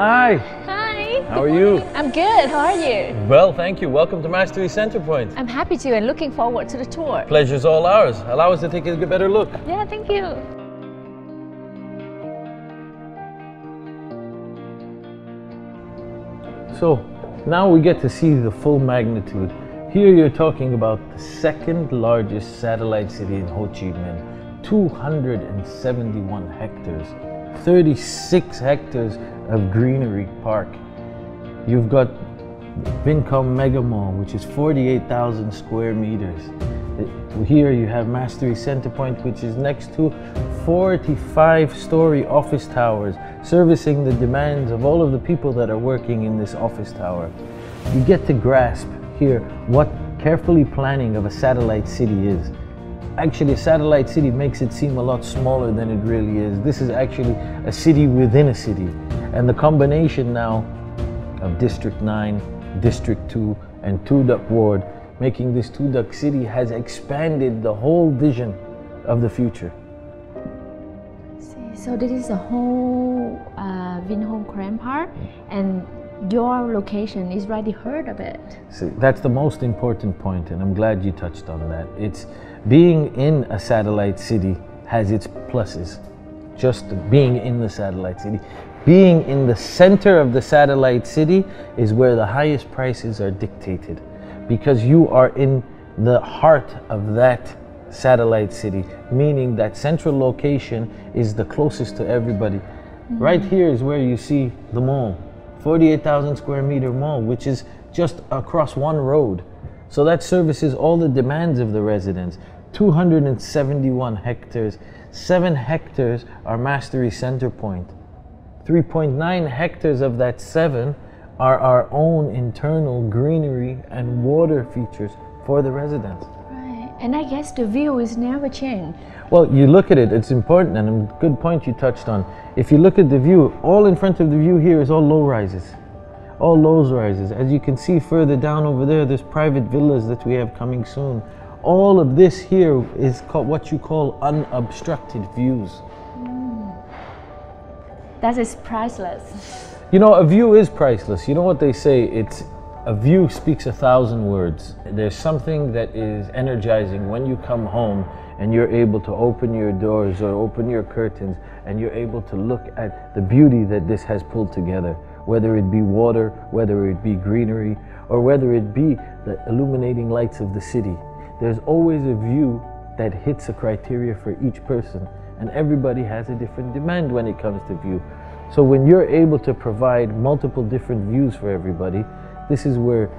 Hi. Hi. How are you? I'm good. How are you? Well, thank you. Welcome to Masteri Centre Point. I'm happy to and looking forward to the tour. Pleasure's all ours. Allow us to take a better look. Yeah, thank you. So now we get to see the full magnitude. Here you're talking about the second largest satellite city in Ho Chi Minh. 271 hectares, 36 hectares of greenery park. You've got Vincom Mega Mall, which is 48,000 square meters. Here you have Masteri Centre Point, which is next to 45-story office towers, servicing the demands of all of the people that are working in this office tower. You get to grasp here what carefully planning of a satellite city is. Actually, a satellite city makes it seem a lot smaller than it really is. This is actually a city within a city. And the combination now of District 9, District 2, and Thu Duc Ward, making this Thu Duc City, has expanded the whole vision of the future. So this is a whole Vinhome Grand Park, and your location is already heard of it. See, that's the most important point, and I'm glad you touched on that. It's being in a satellite city has its pluses. Just being in the satellite city. Being in the center of the satellite city is where the highest prices are dictated, because you are in the heart of that satellite city, meaning that central location is the closest to everybody. Right here is where you see the mall, 48,000 square meter mall, which is just across one road. So that services all the demands of the residents. 271 hectares, 7 hectares are Masteri Centre Point. 3.9 hectares of that 7 are our own internal greenery and water features for the residents. Right, and I guess the view is never changed. Well, you look at it, it's important, and a good point you touched on. If you look at the view, all in front of the view here is all low rises. All low rises. As you can see further down over there, there's private villas that we have coming soon. All of this here is called what you call unobstructed views. That is priceless. You know, a view is priceless. You know what they say, it's a view speaks 1,000 words. There's something that is energizing when you come home and you're able to open your doors or open your curtains and you're able to look at the beauty that this has pulled together, whether it be water, whether it be greenery, or whether it be the illuminating lights of the city. There's always a view that hits a criteria for each person, and everybody has a different demand when it comes to view. So when you're able to provide multiple different views for everybody, this is where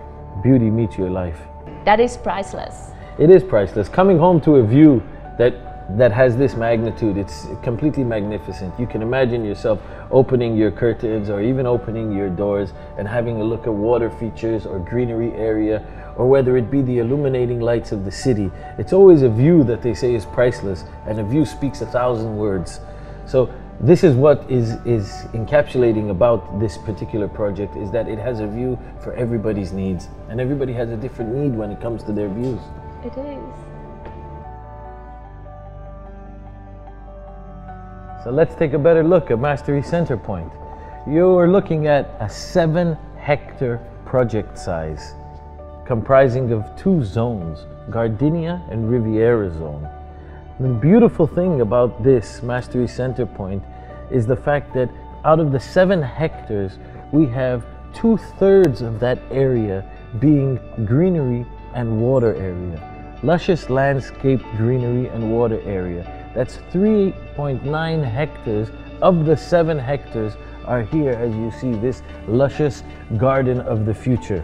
beauty meets your life. That is priceless. It is priceless. Coming home to a view that has this magnitude, it's completely magnificent. You can imagine yourself opening your curtains or even opening your doors and having a look at water features or greenery area, or whether it be the illuminating lights of the city. It's always a view that they say is priceless, and a view speaks 1,000 words. So this is what is encapsulating about this particular project, is that it has a view for everybody's needs, and everybody has a different need when it comes to their views. It is. So let's take a better look at Masteri Centre Point. You're looking at a 7-hectare project size, comprising of 2 zones, Gardenia and Riviera zone. The beautiful thing about this Masteri Centre Point is the fact that out of the 7 hectares, we have 2/3 of that area being greenery and water area. Luscious landscape greenery and water area. That's 3.9 hectares of the 7 hectares are here, as you see this luscious garden of the future,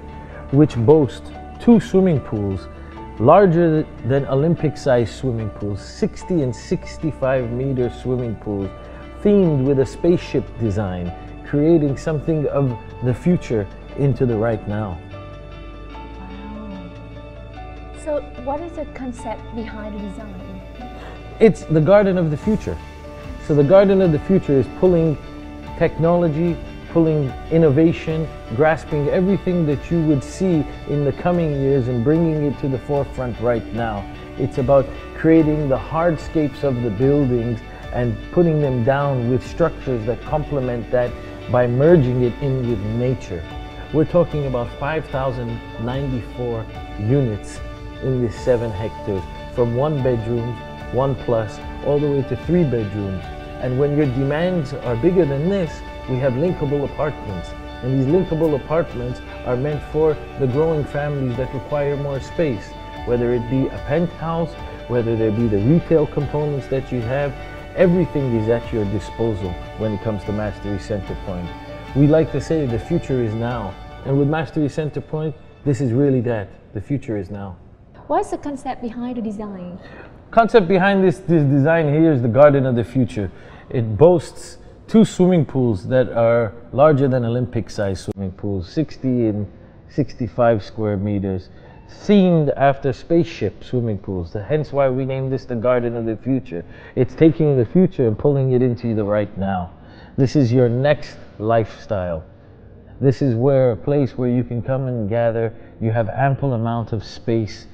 which boasts 2 swimming pools, larger than Olympic-sized swimming pools, 60 and 65 meter swimming pools, themed with a spaceship design, creating something of the future into the right now. Wow. So what is the concept behind the design? It's the garden of the future. So the garden of the future is pulling technology, pulling innovation, grasping everything that you would see in the coming years and bringing it to the forefront right now. It's about creating the hardscapes of the buildings and putting them down with structures that complement that by merging it in with nature. We're talking about 5,094 units in this 7 hectares, from 1 bedroom, 1 plus, all the way to 3 bedrooms. And when your demands are bigger than this, we have linkable apartments. And these linkable apartments are meant for the growing families that require more space, whether it be a penthouse, whether there be the retail components that you have. Everything is at your disposal when it comes to Masteri Centre Point. We like to say the future is now. And with Masteri Centre Point, this is really that. The future is now. What's the concept behind the design? Concept behind this design here is the garden of the future. It boasts 2 swimming pools that are larger than Olympic-sized swimming pools, 60 and 65 square meters, themed after spaceship swimming pools. Hence why we named this the garden of the future. It's taking the future and pulling it into the right now. This is your next lifestyle. This is a place where you can come and gather. You have ample amount of space.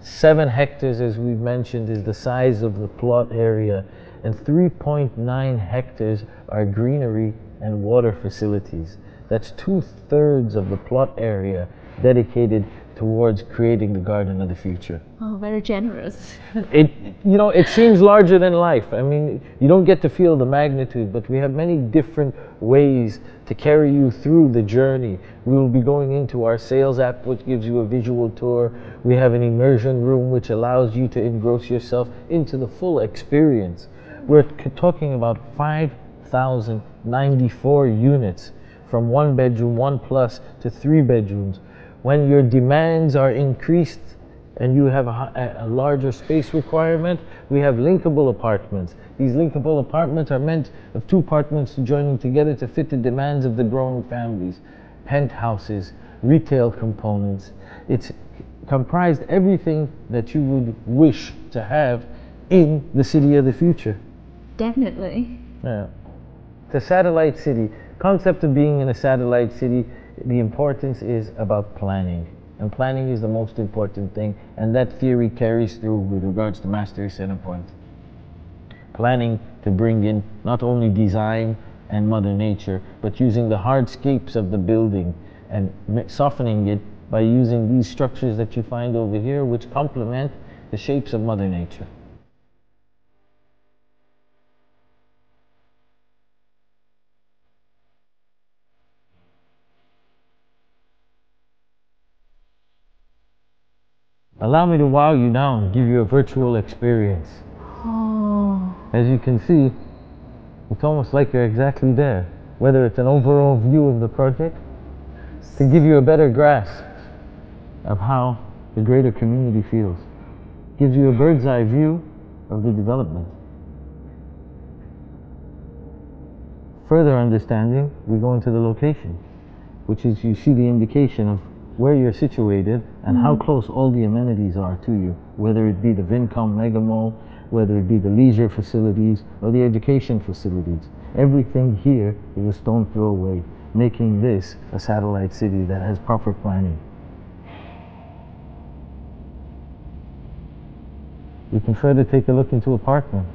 7 hectares, as we've mentioned, is the size of the plot area, and 3.9 hectares are greenery and water facilities. That's 2/3 of the plot area dedicated towards creating the garden of the future. Oh, very generous. It seems larger than life. I mean, you don't get to feel the magnitude, but we have many different ways to carry you through the journey. We will be going into our sales app, which gives you a visual tour. We have an immersion room, which allows you to engross yourself into the full experience. We're talking about 5,094 units, from 1 bedroom, 1 plus, to 3 bedrooms. When your demands are increased and you have a larger space requirement, we have linkable apartments. These linkable apartments are meant of 2 apartments joining together to fit the demands of the growing families. Penthouses, retail components. It's comprised everything that you would wish to have in the city of the future. Definitely. Yeah. The satellite city. Concept of being in a satellite city, the importance is about planning. And planning is the most important thing, and that theory carries through with regards to Masteri Centre Point. Planning to bring in not only design and Mother Nature, but using the hardscapes of the building and softening it by using these structures that you find over here, which complement the shapes of Mother Nature. Allow me to wow you now and give you a virtual experience. Oh. As you can see, it's almost like you're exactly there. Whether it's an overall view of the project, to give you a better grasp of how the greater community feels. Gives you a bird's eye view of the development. Further understanding, we go into the location, which is you see the indication of where you're situated and how close all the amenities are to you, whether it be the Vincom Mega Mall, whether it be the leisure facilities or the education facilities. Everything here is a stone throw away, making this a satellite city that has proper planning. We can further take a look into apartments.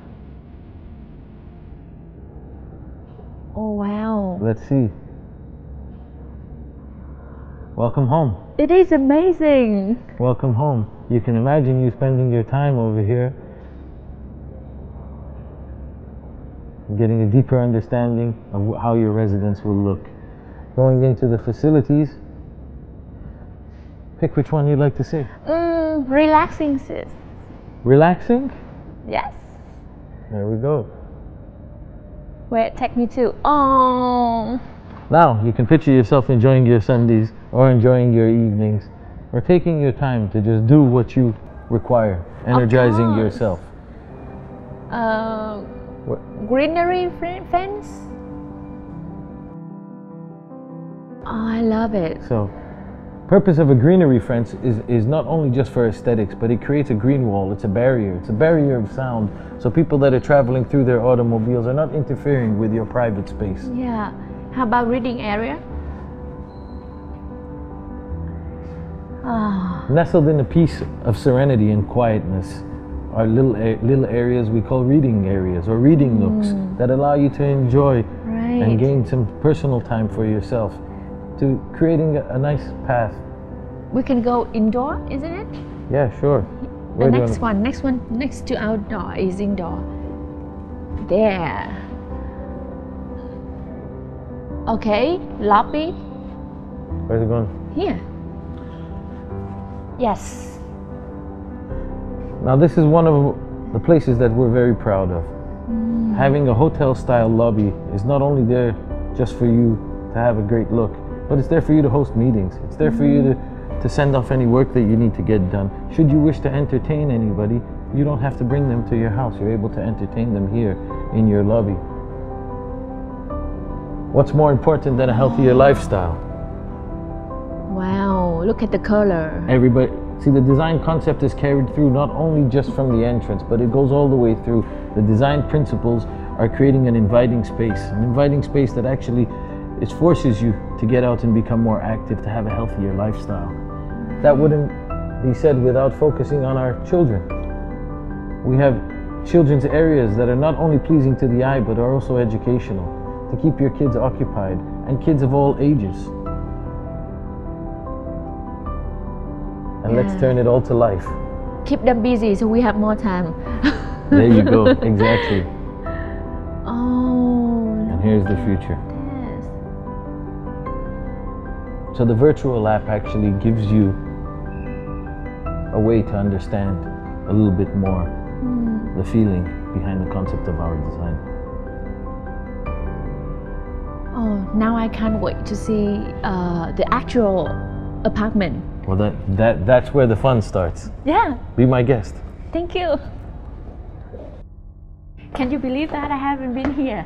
Oh, wow. Let's see. Welcome home. It is amazing. Welcome home. You can imagine you spending your time over here, getting a deeper understanding of how your residence will look. Going into the facilities, pick which one you'd like to see. Relaxing, sis. Relaxing? Yes. There we go. Wait, take me to. Oh. Now you can picture yourself enjoying your Sundays or enjoying your evenings or taking your time to just do what you require, energizing yourself. Greenery fence. Oh, I love it. So, purpose of a greenery fence is not only just for aesthetics, but it creates a green wall. It's a barrier. It's a barrier of sound. So people that are traveling through their automobiles are not interfering with your private space. Yeah. How about reading area? Oh. Nestled in a piece of serenity and quietness are little areas we call reading areas or reading nooks that allow you to enjoy and gain some personal time for yourself to creating a nice path. We can go indoor, isn't it? Yeah, sure. The next one next to outdoor is indoor. There. Okay, lobby. Where's it going? Here. Yes. Now this is one of the places that we're very proud of. Having a hotel style lobby is not only there just for you to have a great look, but it's there for you to host meetings. It's there for you to send off any work that you need to get done. Should you wish to entertain anybody, you don't have to bring them to your house. You're able to entertain them here in your lobby. What's more important than a healthier lifestyle? Wow, look at the color. Everybody, see, the design concept is carried through not only just from the entrance, but it goes all the way through. The design principles are creating an inviting space that actually it forces you to get out and become more active, to have a healthier lifestyle. That wouldn't be said without focusing on our children. We have children's areas that are not only pleasing to the eye, but are also educational, to keep your kids occupied, and kids of all ages. And let's turn it all to life. Keep them busy so we have more time. There you go, exactly. Oh. And here's the future. Yes. So the virtual app actually gives you a way to understand a little bit more the feeling behind the concept of our design. Oh, now I can't wait to see the actual apartment. Well, that's where the fun starts. Yeah. Be my guest. Thank you. Can you believe that I haven't been here?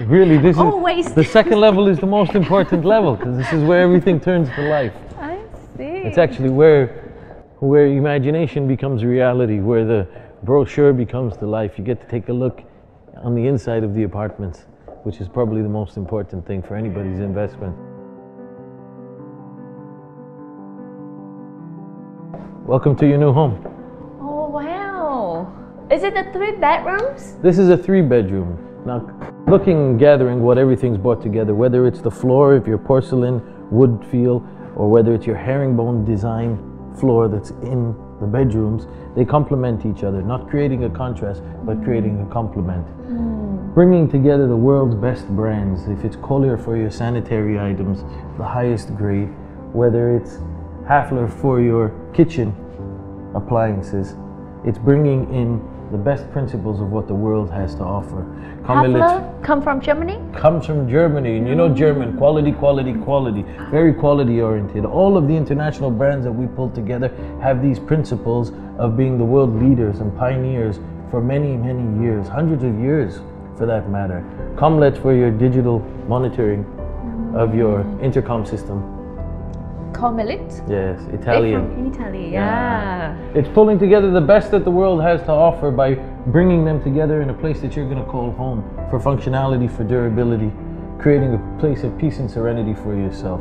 Really, this Always. is the second level is the most important level, because this is where everything turns to life. I see. It's actually where imagination becomes reality, where the brochure becomes the life. You get to take a look on the inside of the apartments, which is probably the most important thing for anybody's investment. Welcome to your new home. Oh, wow. Is it the 3 bedrooms? This is a 3-bedroom. Now, looking and gathering what everything's brought together, whether it's the floor, if your porcelain wood feel, or whether it's your herringbone design floor that's in the bedrooms, they complement each other, not creating a contrast, but creating a complement. Bringing together the world's best brands, if it's Collier for your sanitary items, the highest grade, whether it's Hafler for your kitchen appliances, it's bringing in the best principles of what the world has to offer. Hafler come from Germany? Comes from Germany, and you know German, quality, quality, quality, very quality oriented. All of the international brands that we pull together have these principles of being the world leaders and pioneers for many, many years, hundreds of years for that matter. Comlet for your digital monitoring of your intercom system. Comelit? Yes, Italian. From Italy, yeah. It's pulling together the best that the world has to offer by bringing them together in a place that you're going to call home, for functionality, for durability, creating a place of peace and serenity for yourself.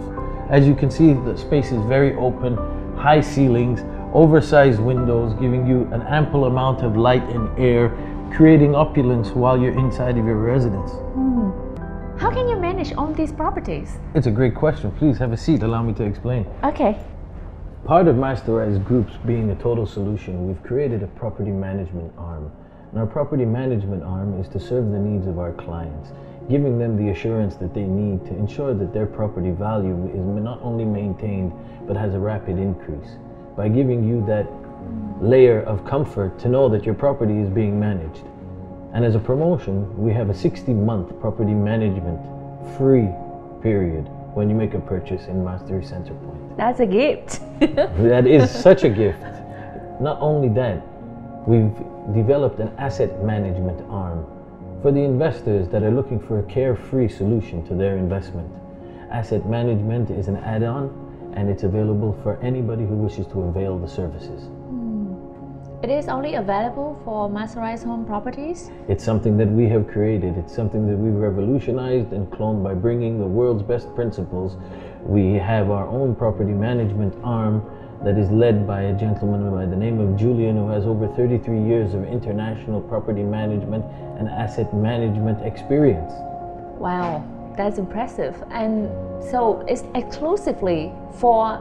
As you can see, the space is very open, high ceilings, oversized windows, giving you an ample amount of light and air, creating opulence while you're inside of your residence. How can you manage all these properties? It's a great question. Please have a seat. Allow me to explain. Okay. Part of Masterise Group's being a total solution, we've created a property management arm. And our property management arm is to serve the needs of our clients, giving them the assurance that they need to ensure that their property value is not only maintained, but has a rapid increase. By giving you that layer of comfort to know that your property is being managed. And as a promotion, we have a 60-month property management free period when you make a purchase in Masteri Centre Point. That's a gift. That is such a gift. Not only that, we've developed an asset management arm for the investors that are looking for a carefree solution to their investment. Asset management is an add-on, and it's available for anybody who wishes to avail the services. It is only available for Masterise Home properties? It's something that we have created. It's something that we've revolutionized and cloned by bringing the world's best principles. We have our own property management arm that is led by a gentleman by the name of Julian, who has over 33 years of international property management and asset management experience. Wow. That's impressive. And so it's exclusively for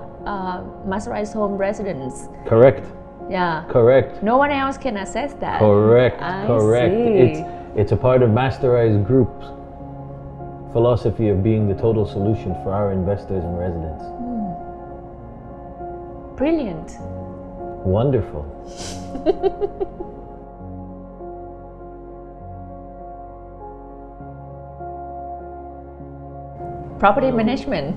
Masterise Home residents. Correct. Yeah. Correct. No one else can access that. Correct. I Correct. see. It's a part of Masterise Group's philosophy of being the total solution for our investors and residents. Brilliant. Wonderful. Property management.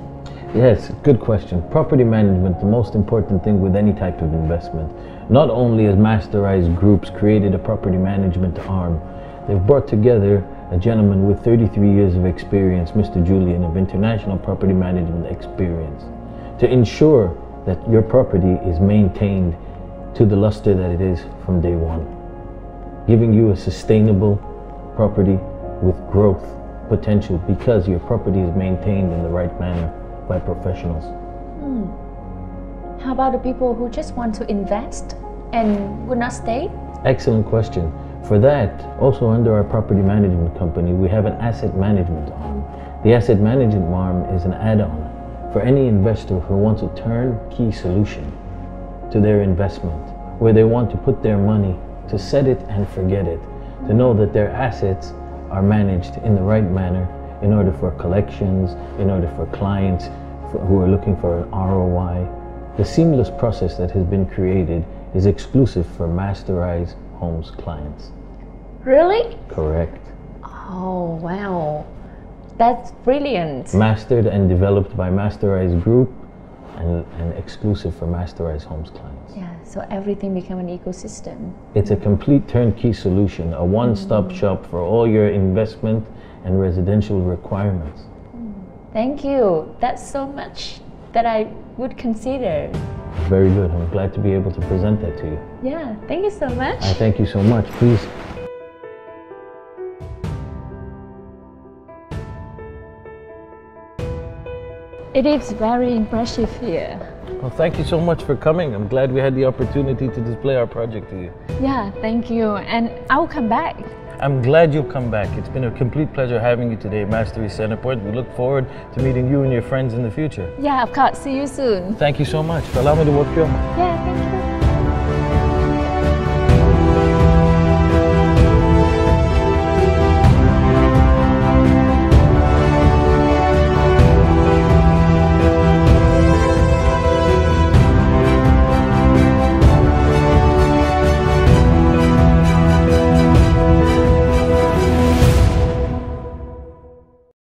Yes, good question. Property management, the most important thing with any type of investment. Not only has Masterise Groups created a property management arm, they've brought together a gentleman with 33 years of experience, Mr. Julian, of international property management experience, to ensure that your property is maintained to the luster that it is from day one, giving you a sustainable property with growth potential because your property is maintained in the right manner by professionals. How about the people who just want to invest and would not stay? Excellent question. For that, also under our property management company, we have an asset management arm. The asset management arm is an add-on for any investor who wants a turnkey solution to their investment, where they want to put their money to set it and forget it, to know that their assets are managed in the right manner in order for collections, in order for clients who are looking for an ROI. The seamless process that has been created is exclusive for Masterise Homes clients. Really? Correct. Oh, wow. That's brilliant. Mastered and developed by Masterise Group and exclusive for Masterise Homes clients. Yeah, so everything become an ecosystem. It's a complete turnkey solution, a one-stop shop for all your investment and residential requirements. Thank you. That's so much that I would consider. Very good. I'm glad to be able to present that to you. Yeah, thank you so much. I thank you so much. Please. It is very impressive here. Well, thank you so much for coming. I'm glad we had the opportunity to display our project to you. Yeah, thank you. And I'll come back. I'm glad you'll come back. It's been a complete pleasure having you today at Masteri Centre Point. We look forward to meeting you and your friends in the future. Yeah, of course. See you soon. Thank you so much. Allow me to work you. Yeah, thank you.